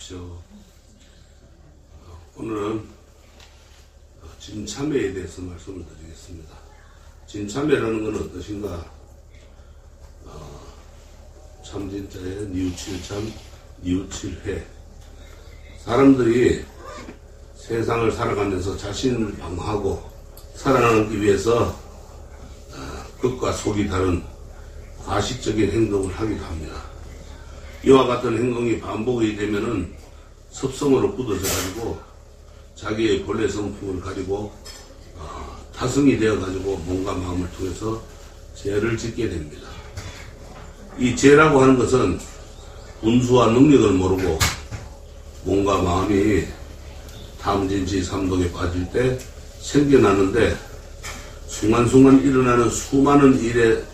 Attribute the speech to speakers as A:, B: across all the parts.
A: 안녕하십시오. 오늘은 진참회에 대해서 말씀을 드리겠습니다. 진참회라는 것은 어떠신가? 참진자의 뉘우칠참, 뉘우칠회. 사람들이 세상을 살아가면서 자신을 방어하고 살아남기 위해서 끝과 속이 다른 가식적인 행동을 하기도 합니다. 이와 같은 행동이 반복이 되면은 습성으로 굳어져 가지고 자기의 본래 성품을 가지고 타성이 되어 가지고 몸과 마음을 통해서 죄를 짓게 됩니다. 이 죄라고 하는 것은 분수와 능력을 모르고 몸과 마음이 탐진치 삼독에 빠질 때 생겨나는데 순간순간 일어나는 수많은 일의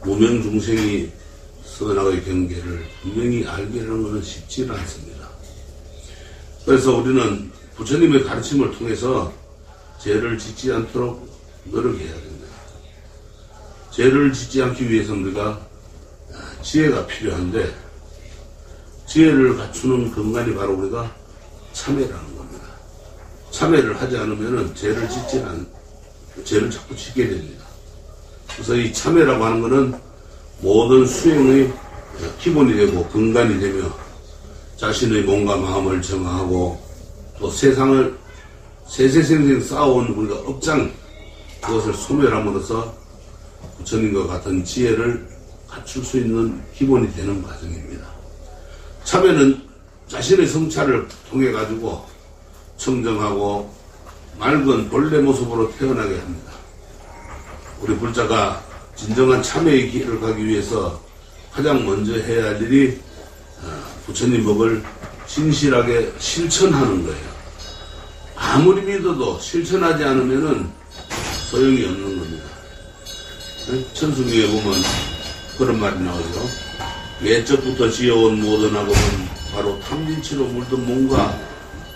A: 무명중생이 선악의 경계를 분명히 알게 하는 것은 쉽지 않습니다. 그래서 우리는 부처님의 가르침을 통해서 죄를 짓지 않도록 노력해야 됩니다. 죄를 짓지 않기 위해서 우리가 지혜가 필요한데 지혜를 갖추는 근간이 바로 우리가 참회라는 겁니다. 참회를 하지 않으면 죄를 죄를 자꾸 짓게 됩니다. 그래서 이 참회라고 하는 것은 모든 수행의 기본이 되고 근간이 되며 자신의 몸과 마음을 정화하고 또 세상을 세세생생 쌓아온 우리가 업장 그것을 소멸함으로써 부처님과 같은 지혜를 갖출 수 있는 기본이 되는 과정입니다. 참회는 자신의 성찰을 통해 가지고 청정하고 맑은 본래 모습으로 태어나게 합니다. 우리 불자가 진정한 참회의 길을 가기 위해서 가장 먼저 해야 할 일이 부처님 법을 진실하게 실천하는 거예요. 아무리 믿어도 실천하지 않으면 소용이 없는 겁니다. 천수기에 보면 그런 말이 나오죠. 예적부터 지어온 모든 악업은 바로 탐진치로 물든 몸과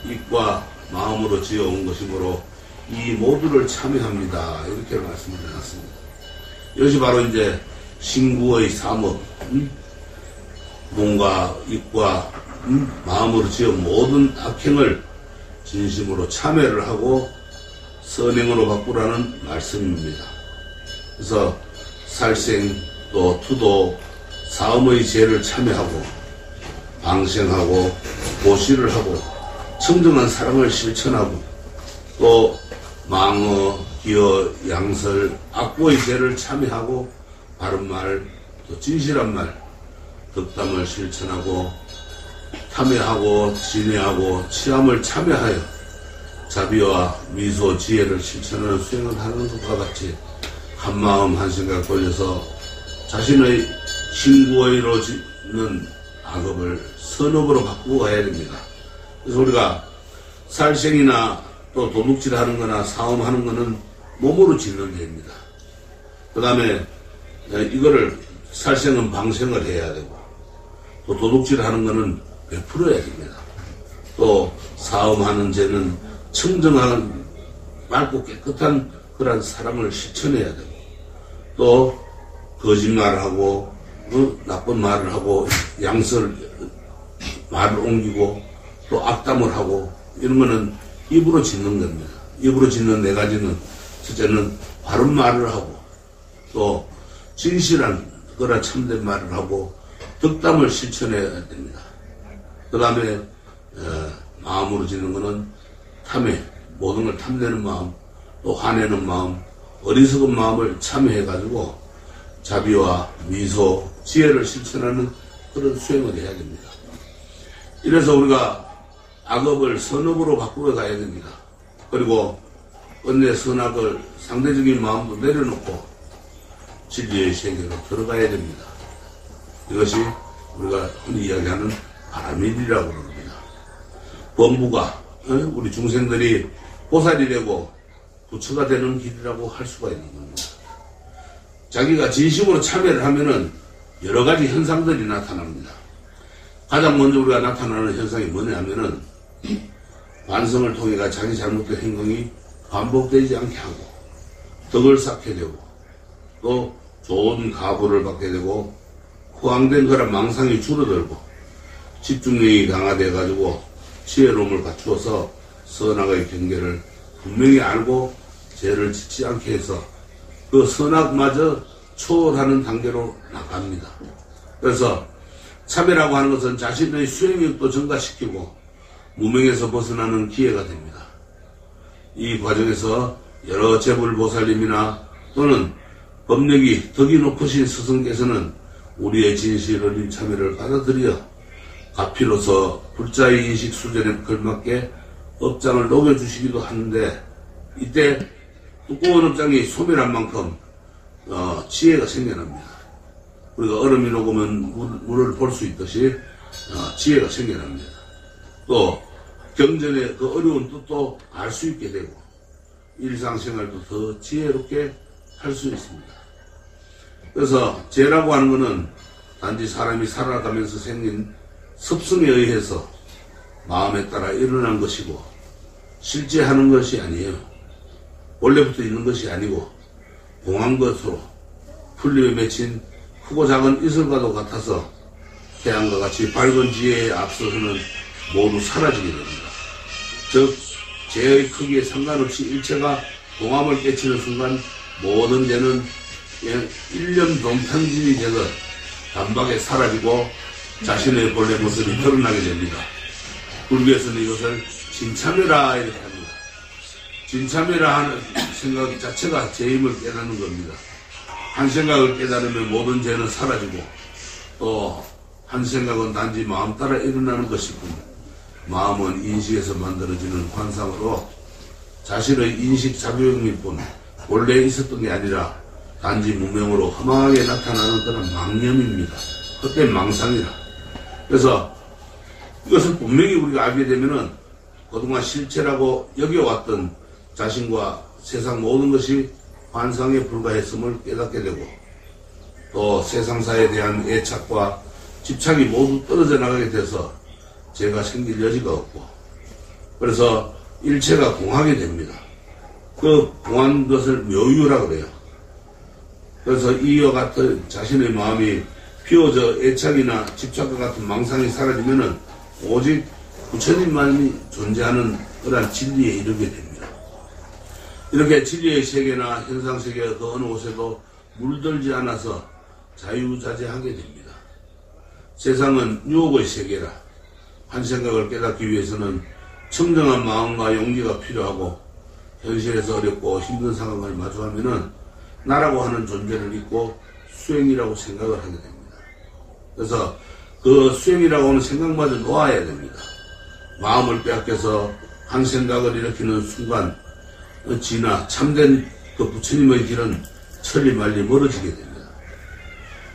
A: 입과 마음으로 지어온 것이므로 이 모두를 참회합니다. 이렇게 말씀을 해놨습니다. 이것이 바로 이제 신구의 삼업, 몸과 입과 마음으로 지은 모든 악행을 진심으로 참회를 하고 선행으로 바꾸라는 말씀입니다. 그래서 살생 또 투도 사음의 죄를 참회하고 방생하고 보시를 하고 청정한 사랑을 실천하고 또 망어, 기어, 양설, 악보의 죄를 참회하고 바른말, 또 진실한 말, 덕담을 실천하고 탐회하고 진회하고 치함을 참회하여 자비와 미소, 지혜를 실천하는 수행을 하는 것과 같이 한마음 한생각 돌려서 자신의 신구의로 짓는 악업을 선업으로 바꾸고 가야 됩니다. 그래서 우리가 살생이나 또 도둑질 하는 거나 사음하는 거는 몸으로 짓는 죄입니다. 그 다음에 이거를 살생은 방생을 해야 되고 또 도둑질 하는 거는 베풀어야 됩니다. 또 사음하는 죄는 청정한 맑고 깨끗한 그런 사랑을 실천해야 되고 또 거짓말을 하고 나쁜 말을 하고 양설 말을 옮기고 또 악담을 하고 이런 거는 입으로 짓는 겁니다. 입으로 짓는 네 가지는 첫째는 바른 말을 하고 또 진실한 거라 참된 말을 하고 덕담을 실천해야 됩니다. 그 다음에 마음으로 짓는 거는 탐회, 모든 걸 탐내는 마음, 또 화내는 마음, 어리석은 마음을 참회해가지고 자비와 미소, 지혜를 실천하는 그런 수행을 해야 됩니다. 이래서 우리가 악업을 선업으로 바꾸어 가야 됩니다. 그리고 끝내 선악을 상대적인 마음도 내려놓고 진리의 세계로 들어가야 됩니다. 이것이 우리가 흔히 이야기하는 바람일이라고 그럽니다. 범부가 우리 중생들이 보살이 되고 부처가 되는 길이라고 할 수가 있는 겁니다. 자기가 진심으로 참회를 하면은 여러 가지 현상들이 나타납니다. 가장 먼저 우리가 나타나는 현상이 뭐냐면은 반성을 통해가 자기 잘못된 행동이 반복되지 않게 하고 덕을 쌓게 되고 또 좋은 가보를 받게 되고 호황된 그런 망상이 줄어들고 집중력이 강화돼 가지고 지혜로움을 갖추어서 선악의 경계를 분명히 알고 죄를 짓지 않게 해서 그 선악마저 초월하는 단계로 나갑니다. 그래서 참회라고 하는 것은 자신의 수행력도 증가시키고 무명에서 벗어나는 기회가 됩니다. 이 과정에서 여러 재불보살님이나 또는 법력이 덕이 높으신 스승께서는 우리의 진실 어린 참회를 받아들여 가피로서 불자의 인식 수준에 걸맞게 업장을 녹여주시기도 하는데, 이때 두꺼운 업장이 소멸한 만큼 지혜가 생겨납니다. 우리가 얼음이 녹으면 물을 볼 수 있듯이 지혜가 생겨납니다. 또 경전의 그 어려운 뜻도 알 수 있게 되고 일상생활도 더 지혜롭게 할 수 있습니다. 그래서 죄라고 하는 것은 단지 사람이 살아가면서 생긴 습성에 의해서 마음에 따라 일어난 것이고 실제 하는 것이 아니에요. 원래부터 있는 것이 아니고 공한 것으로 풀림에 맺힌 크고 작은 이슬과도 같아서 태양과 같이 밝은 지혜에 앞서서는 모두 사라지게 됩니다. 즉 죄의 크기에 상관없이 일체가 동함을 깨치는 순간 모든 죄는 일념 동탄진이 되듯 단박에 사라지고 자신의 본래 모습이 드러나게 됩니다. 불교에서는 이것을 진참회라 이렇게 합니다. 진참회라 하는 생각 자체가 죄임을 깨닫는 겁니다. 한 생각을 깨달으면 모든 죄는 사라지고 또 한 생각은 단지 마음 따라 일어나는 것이고 마음은 인식에서 만들어지는 환상으로 자신의 인식 작용일 뿐 원래 있었던 게 아니라 단지 무명으로 허망하게 나타나는 그런 망념입니다. 헛된 망상이라. 그래서 이것을 분명히 우리가 알게 되면은 그동안 실체라고 여겨왔던 자신과 세상 모든 것이 환상에 불과했음을 깨닫게 되고 또 세상사에 대한 애착과 집착이 모두 떨어져 나가게 돼서 죄가 생길 여지가 없고 그래서 일체가 공하게 됩니다. 그 공한 것을 묘유라 그래요. 그래서 이와 같은 자신의 마음이 비워져 애착이나 집착과 같은 망상이 사라지면은 오직 부처님만이 존재하는 그러한 진리에 이르게 됩니다. 이렇게 진리의 세계나 현상세계가 그 어느 곳에도 물들지 않아서 자유자재하게 됩니다. 세상은 유혹의 세계라 한 생각을 깨닫기 위해서는 청정한 마음과 용기가 필요하고 현실에서 어렵고 힘든 상황을 마주하면은 나라고 하는 존재를 잊고 수행이라고 생각을 하게 됩니다. 그래서 그 수행이라고 하는 생각마저 놓아야 됩니다. 마음을 빼앗겨서 한 생각을 일으키는 순간 지나 참된 그 부처님의 길은 천리 말리 멀어지게 됩니다.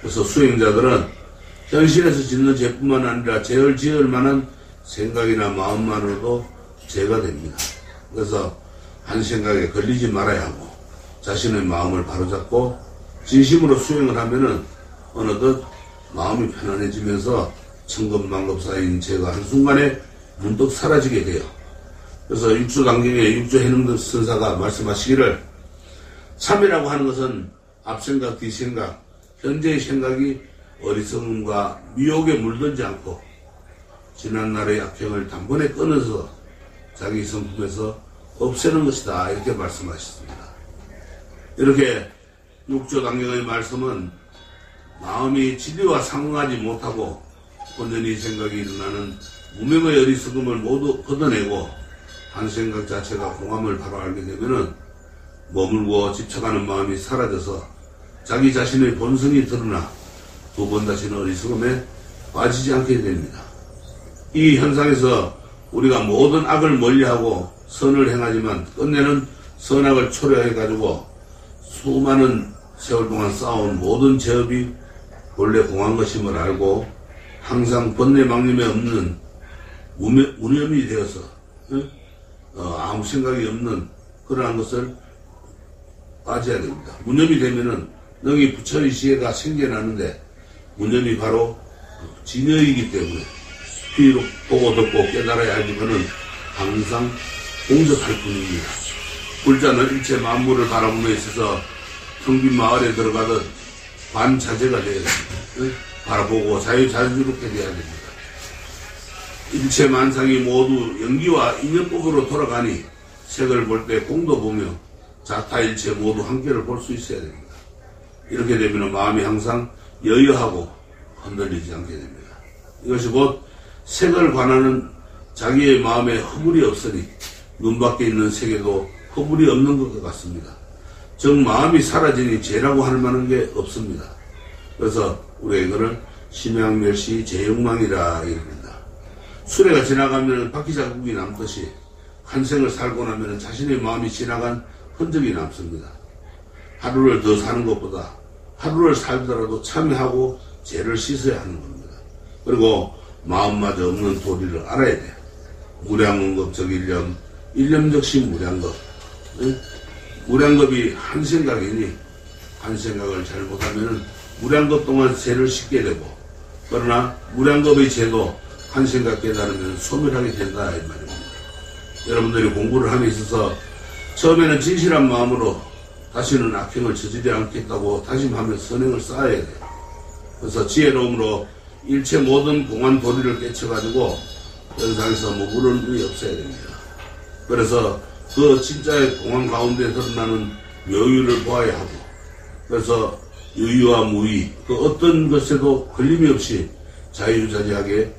A: 그래서 수행자들은 현실에서 짓는 죄뿐만 아니라 죄를 지을 만한 생각이나 마음만으로도 죄가 됩니다. 그래서 한 생각에 걸리지 말아야 하고 자신의 마음을 바로잡고 진심으로 수행을 하면은 어느덧 마음이 편안해지면서 천급만급 쌓인 죄가 한순간에 문득 사라지게 돼요. 그래서 육조단경의 육조해능등 선사가 말씀하시기를 참이라고 하는 것은 앞생각 뒤생각 현재의 생각이 어리석음과 미혹에 물들지 않고 지난날의 악행을 단번에 끊어서 자기 성품에서 없애는 것이다 이렇게 말씀하셨습니다. 이렇게 육조단경의 말씀은 마음이 진리와 상응하지 못하고 혼연히 생각이 일어나는 무명의 어리석음을 모두 걷어내고 한 생각 자체가 공함을 바로 알게 되면은 머물고 집착하는 마음이 사라져서 자기 자신의 본성이 드러나 두 번 다시는 어리석음에 빠지지 않게 됩니다. 이 현상에서 우리가 모든 악을 멀리하고 선을 행하지만 끝내는 선악을 초래해가지고 수많은 세월 동안 쌓아온 모든 죄업이 원래 공한 것임을 알고 항상 번뇌망념에 없는 무념이 되어서 아무 생각이 없는 그러한 것을 빠져야 됩니다. 무념이 되면은 능히 부처의 지혜가 생겨나는데 무념이 바로 진여이기 때문에 비록 보고 듣고 깨달아야 알지만은 항상 공적할 뿐입니다. 불자는 일체 만물을 바라보며 있어서 텅빈 마을에 들어가듯 반자재가 되어야 됩니다. 바라보고 자유롭게 되어야 됩니다. 일체 만상이 모두 연기와 인연법으로 돌아가니 색을 볼 때 공도 보며 자타일체 모두 한계를 볼 수 있어야 됩니다. 이렇게 되면 마음이 항상 여여하고 흔들리지 않게 됩니다. 이것이 곧 색을 관하는 자기의 마음에 허물이 없으니 눈밖에 있는 색에도 허물이 없는 것 같습니다. 즉 마음이 사라지니 죄라고 할 만한 게 없습니다. 그래서 우리가 이거를 심양멸시 제욕망이라 이릅니다. 수레가 지나가면 바퀴 자국이 남듯이 한 생을 살고 나면 자신의 마음이 지나간 흔적이 남습니다. 하루를 더 사는 것보다 하루를 살더라도 참여하고 죄를 씻어야 하는 겁니다. 그리고 마음마저 없는 도리를 알아야 돼요. 무량응급적 일념, 일념적시 무량겁. 무량겁이 한 생각이니 한 생각을 잘못하면 무량겁 동안 죄를 씻게 되고, 그러나 무량겁의 죄도 한 생각 깨달으면 소멸하게 된다 이 말입니다. 여러분들이 공부를 함에 있어서 처음에는 진실한 마음으로 다시는 악행을 저지르지 않겠다고 다짐하며 선행을 쌓아야 돼요. 그래서 지혜로움으로 일체 모든 공안 도리를 깨쳐가지고 연상에서 머무름이 없어야 됩니다. 그래서 그 진짜의 공안 가운데 드러나는 묘유를 보아야 하고, 그래서 유유와 무의 그 어떤 것에도 걸림이 없이 자유자재하게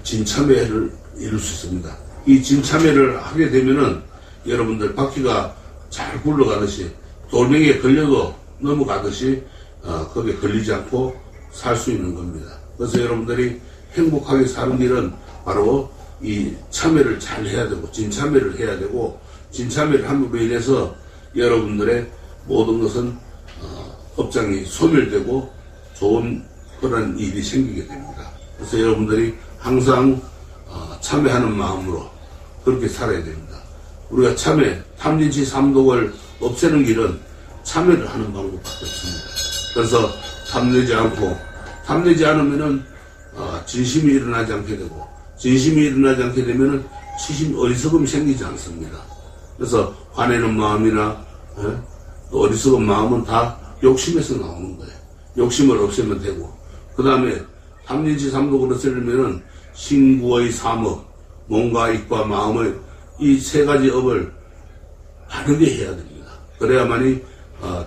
A: 진참회를 이룰 수 있습니다. 이 진참회를 하게 되면은 여러분들 바퀴가 잘 굴러가듯이 돌멩이에 걸려도 넘어가듯이 거기에 걸리지 않고 살 수 있는 겁니다. 그래서 여러분들이 행복하게 사는 길은 바로 이 참회를 잘 해야 되고 진참회를 해야 되고, 진참회를 함으로 인해서 여러분들의 모든 것은 업장이 소멸되고 좋은 그런 일이 생기게 됩니다. 그래서 여러분들이 항상 참회하는 마음으로 그렇게 살아야 됩니다. 우리가 참회, 탐진치 삼독을 없애는 길은 참회를 하는 방법밖에 없습니다. 그래서 탐내지 않으면은 진심이 일어나지 않게 되고, 진심이 일어나지 않게 되면은 어리석음이 생기지 않습니다. 그래서 화내는 마음이나 또 어리석은 마음은 다 욕심에서 나오는 거예요. 욕심을 없애면 되고, 그 다음에 탐진치 삼독을 없애려면은 신구의 삼업, 몸과 입과 마음의 이 세 가지 업을 바르게 해야 됩니다. 그래야만이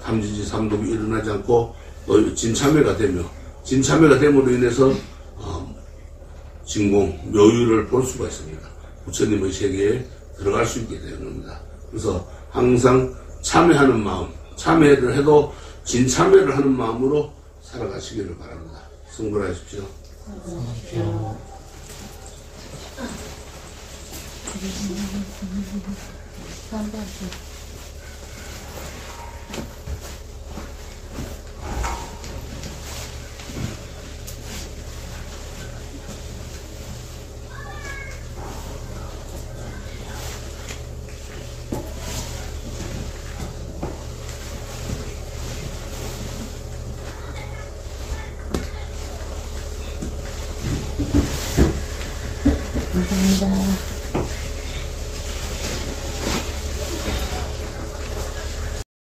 A: 탐진치 삼독이 일어나지 않고 진참회가 되며, 진참회가 됨으로 인해서 진공, 묘유를 볼 수가 있습니다. 부처님의 세계에 들어갈 수 있게 되는 겁니다. 그래서 항상 참회하는 마음, 참회를 해도 진참회를 하는 마음으로 살아가시기를 바랍니다. 승불하십시오.
B: 감사합니다.